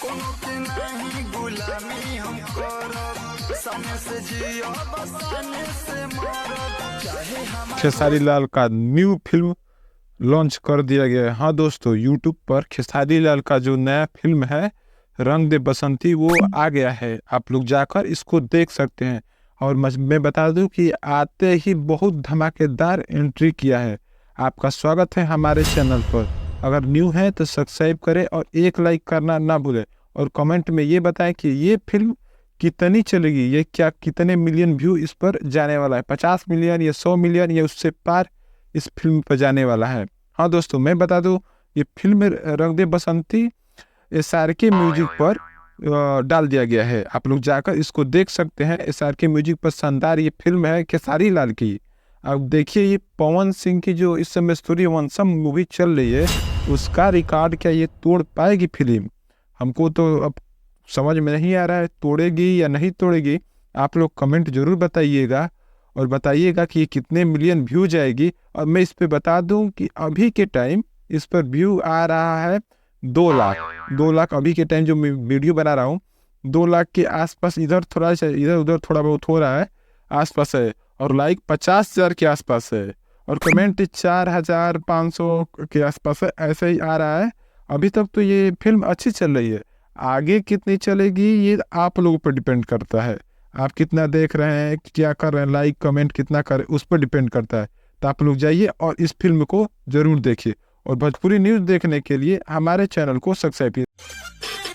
कोनो के नहीं गुलामी हम करब, सने से जियो बसने से मरब, चाहे हम खेसारी लाल का न्यू फिल्म लॉन्च कर दिया गया है। हाँ दोस्तों, यूट्यूब पर खेसारी लाल का जो नया फिल्म है रंग दे बसंती वो आ गया है। आप लोग जाकर इसको देख सकते हैं। और मैं बता दूं कि आते ही बहुत धमाकेदार एंट्री किया है। आपका स्वागत है हमारे चैनल पर। अगर न्यू है तो सब्सक्राइब करें और एक लाइक करना ना भूलें। और कमेंट में ये बताएं कि ये फिल्म कितनी चलेगी, ये क्या कितने मिलियन व्यू इस पर जाने वाला है, 50 मिलियन या 100 मिलियन या उससे पार इस फिल्म पर जाने वाला है। हाँ दोस्तों, मैं बता दूं ये फिल्म रंग दे बसंती SRK म्यूजिक पर डाल दिया गया है। आप लोग जाकर इसको देख सकते हैं। SRK म्यूजिक पर शानदार ये फिल्म है खेसारी लाल की। अब देखिए ये पवन सिंह की जो इस समय सूर्यवंशम मूवी चल रही है उसका रिकॉर्ड क्या ये तोड़ पाएगी फिल्म? हमको तो अब समझ में नहीं आ रहा है तोड़ेगी या नहीं तोड़ेगी। आप लोग कमेंट जरूर बताइएगा और बताइएगा कि ये कितने मिलियन व्यू जाएगी। और मैं इस पे बता दूं कि अभी के टाइम इस पर व्यू आ रहा है 2 लाख। 2 लाख अभी के टाइम जो मैं वीडियो बना रहा हूँ 2 लाख के आसपास, इधर थोड़ा इधर उधर थोड़ा बहुत हो रहा है, आसपास है। और लाइक 50,000 के आसपास है। और कमेंट 4,500 के आसपास है, ऐसे ही आ रहा है। अभी तक तो ये फिल्म अच्छी चल रही है। आगे कितनी चलेगी ये आप लोगों पर डिपेंड करता है। आप कितना देख रहे हैं, क्या कर रहे हैं, लाइक कमेंट कितना करें उस पर डिपेंड करता है। तो आप लोग जाइए और इस फिल्म को जरूर देखिए। और भोजपुरी न्यूज़ देखने के लिए हमारे चैनल को सब्सक्राइब कीजिए।